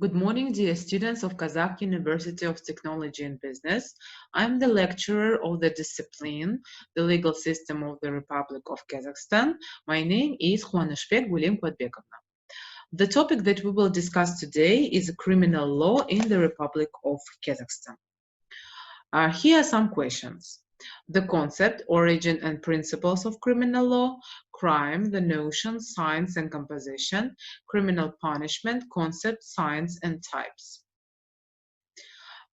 Good morning, dear students of Kazakh University of Technology and Business. I'm the lecturer of the discipline, the legal system of the Republic of Kazakhstan. My name is Juanishbek Gulim Kotbekovna. The topic that we will discuss today is criminal law in the Republic of Kazakhstan. Here are some questions. The concept, origin, and principles of criminal law, crime, the notion, science, and composition, criminal punishment, concept, science, and types.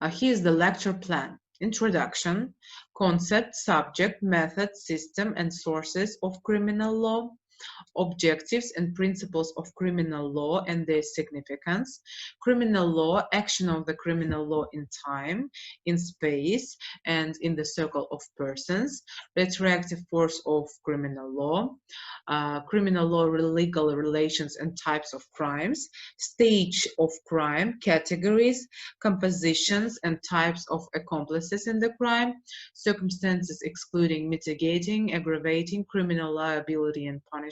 Here's the lecture plan. Introduction, concept, subject, method, system, and sources of criminal law, objectives and principles of criminal law and their significance, criminal law, action of the criminal law in time, in space, and in the circle of persons, retroactive force of criminal law, criminal law, legal relations and types of crimes, stage of crime, categories, compositions and types of accomplices in the crime, circumstances excluding, mitigating, aggravating, criminal liability and punishment,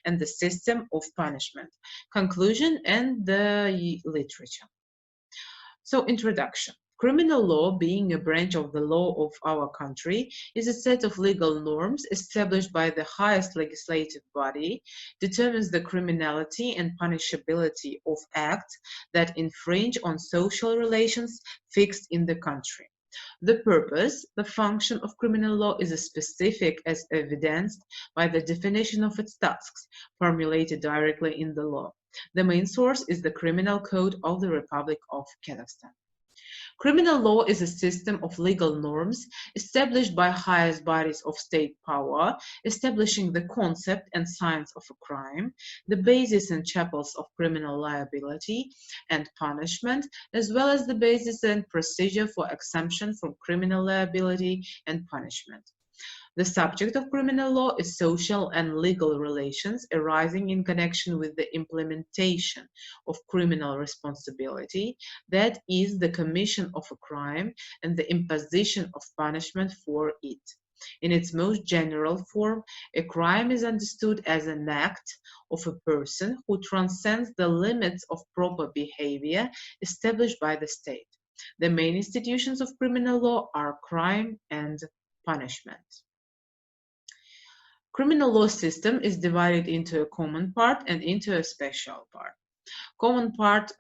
and the system of punishment, conclusion, and the literature. So, introduction. Criminal law, being a branch of the law of our country, is a set of legal norms established by the highest legislative body, determines the criminality and punishability of acts that infringe on social relations fixed in the country. The purpose, the function of criminal law is as specific as evidenced by the definition of its tasks, formulated directly in the law. The main source is the Criminal Code of the Republic of Kazakhstan. Criminal law is a system of legal norms established by highest bodies of state power, establishing the concept and science of a crime, the basis and chapters of criminal liability and punishment, as well as the basis and procedure for exemption from criminal liability and punishment. The subject of criminal law is social and legal relations arising in connection with the implementation of criminal responsibility, that is, the commission of a crime and the imposition of punishment for it. In its most general form, a crime is understood as an act of a person who transcends the limits of proper behavior established by the state. The main institutions of criminal law are crime and punishment. Criminal law system is divided into a common part and into a special part. Common part,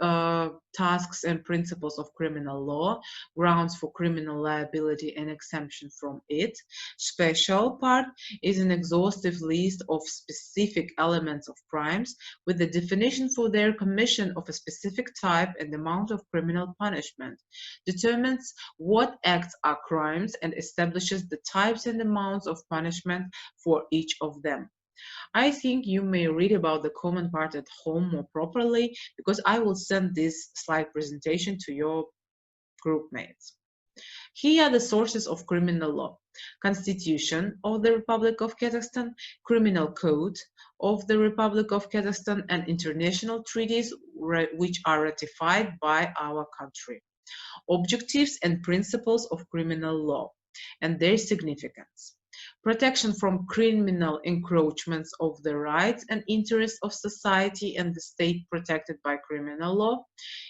tasks and principles of criminal law, grounds for criminal liability and exemption from it. Special part is an exhaustive list of specific elements of crimes with the definition for their commission of a specific type and amount of criminal punishment, determines what acts are crimes and establishes the types and amounts of punishment for each of them. I think you may read about the common part at home more properly because I will send this slide presentation to your group mates. Here are the sources of criminal law: Constitution of the Republic of Kazakhstan, Criminal Code of the Republic of Kazakhstan, and international treaties which are ratified by our country. Objectives and principles of criminal law and their significance. Protection from criminal encroachments of the rights and interests of society and the state protected by criminal law,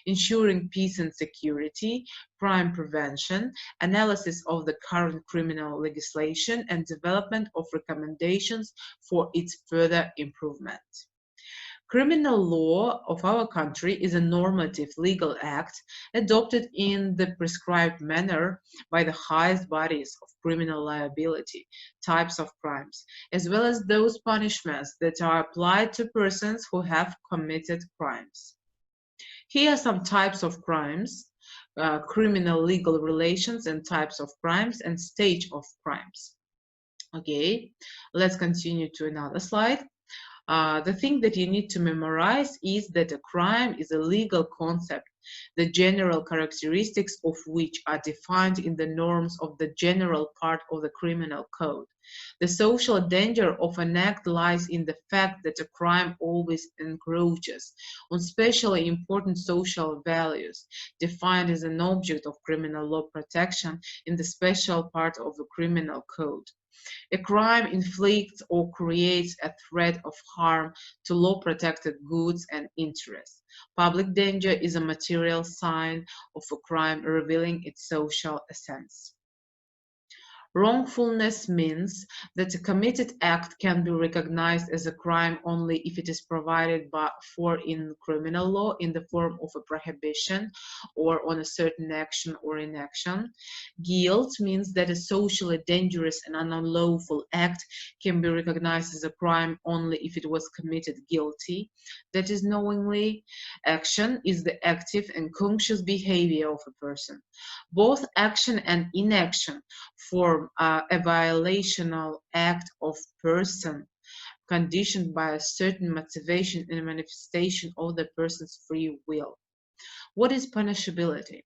ensuring peace and security, crime prevention, analysis of the current criminal legislation, and development of recommendations for its further improvement. Criminal law of our country is a normative legal act adopted in the prescribed manner by the highest bodies of criminal liability, types of crimes, as well as those punishments that are applied to persons who have committed crimes. Here are some types of crimes, criminal legal relations and types of crimes, and stage of crimes. Okay, let's continue to another slide. The thing that you need to memorize is that a crime is a legal concept, the general characteristics of which are defined in the norms of the general part of the criminal code. The social danger of an act lies in the fact that a crime always encroaches on specially important social values, defined as an object of criminal law protection in the special part of the criminal code. A crime inflicts or creates a threat of harm to law-protected goods and interests. Public danger is a material sign of a crime revealing its social essence. Wrongfulness means that a committed act can be recognized as a crime only if it is provided for in criminal law in the form of a prohibition or on a certain action or inaction. Guilt means that a socially dangerous and unlawful act can be recognized as a crime only if it was committed guilty, that is knowingly. Action is the active and conscious behavior of a person. Both action and inaction form a violational act of person conditioned by a certain motivation and manifestation of the person's free will. What is punishability?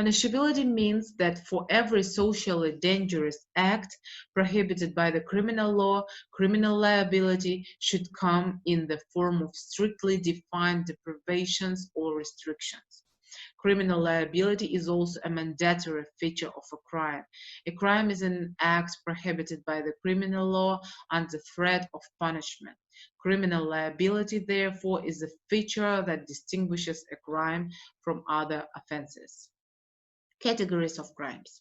Punishability means that for every socially dangerous act prohibited by the criminal law, criminal liability should come in the form of strictly defined deprivations or restrictions. Criminal liability is also a mandatory feature of a crime. A crime is an act prohibited by the criminal law under threat of punishment. Criminal liability, therefore, is a feature that distinguishes a crime from other offenses. Categories of crimes.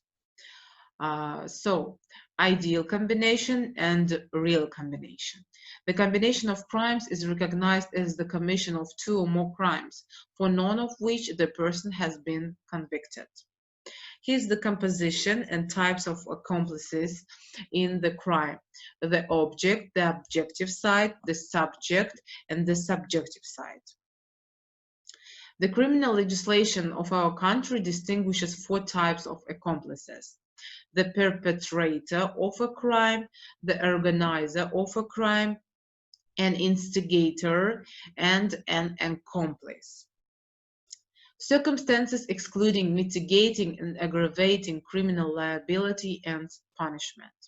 Ideal combination and real combination. The combination of crimes is recognized as the commission of two or more crimes, for none of which the person has been convicted. Here's the composition and types of accomplices in the crime: the object, the objective side, the subject, and the subjective side. The criminal legislation of our country distinguishes four types of accomplices: the perpetrator of a crime, the organizer of a crime, an instigator, and an accomplice. Circumstances excluding, mitigating, and aggravating criminal liability and punishment.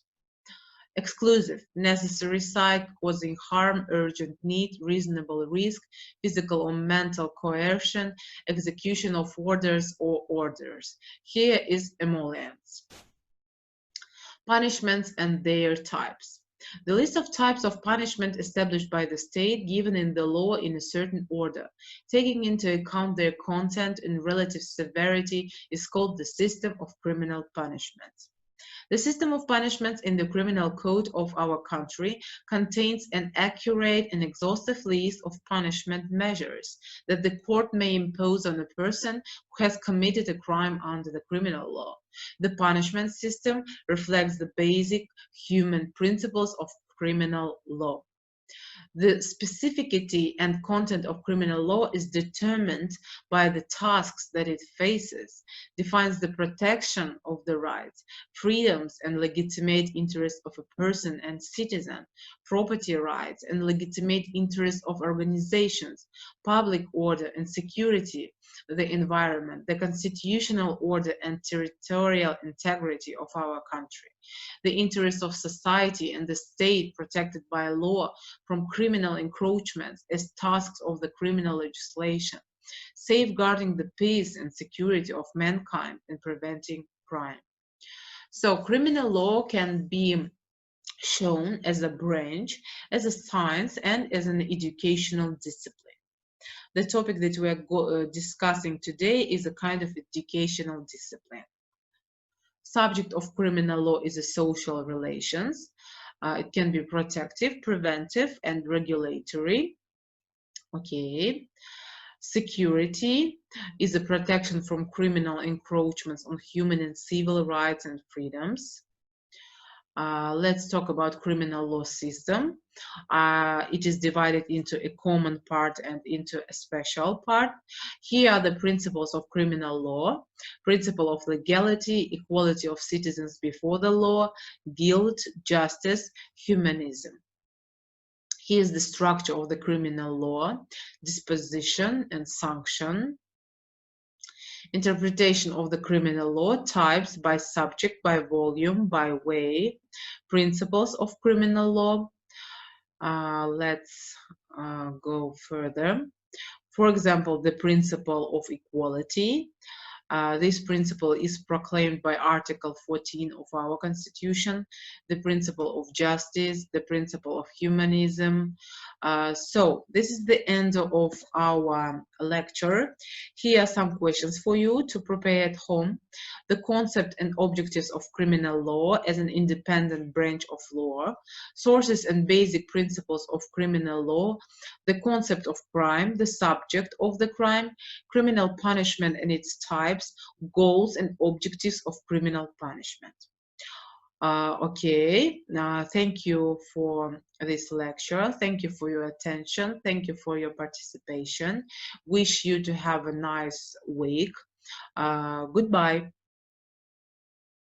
Exclusive: necessary side, causing harm, urgent need, reasonable risk, physical or mental coercion, execution of orders or orders. Here is emollients. Punishments and their types. The list of types of punishment established by the state given in the law in a certain order, taking into account their content and relative severity, is called the system of criminal punishments. The system of punishments in the criminal code of our country contains an accurate and exhaustive list of punishment measures that the court may impose on a person who has committed a crime under the criminal law. The punishment system reflects the basic human principles of criminal law. The specificity and content of criminal law is determined by the tasks that it faces, defines the protection of the rights, freedoms, and legitimate interests of a person and citizen, property rights and legitimate interests of organizations, public order and security, the environment, the constitutional order and territorial integrity of our country, the interests of society and the state protected by law from criminal encroachments as tasks of the criminal legislation, safeguarding the peace and security of mankind and preventing crime. So criminal law can be shown as a branch, as a science, and as an educational discipline. The topic that we are discussing today is a kind of educational discipline. Subject of criminal law is a social relations. It can be protective, preventive, and regulatory. Okay. Security is a protection from criminal encroachments on human and civil rights and freedoms. Let's talk about criminal law system. It is divided into a common part and into a special part. Here are the principles of criminal law: principle of legality, equality of citizens before the law, guilt, justice, humanism. Here's the structure of the criminal law: disposition and sanction. Interpretation of the criminal law: types, by subject, by volume, by way. Principles of criminal law. Let's go further. For example, the principle of equality. This principle is proclaimed by Article 14 of our Constitution, the principle of justice, the principle of humanism. So this is the end of our lecture. Here are some questions for you to prepare at home. The concept and objectives of criminal law as an independent branch of law, sources and basic principles of criminal law, the concept of crime, the subject of the crime, criminal punishment and its types, goals and objectives of criminal punishment. Okay, thank you for this lecture. Thank you for your attention. Thank you for your participation. Wish you to have a nice week. Goodbye.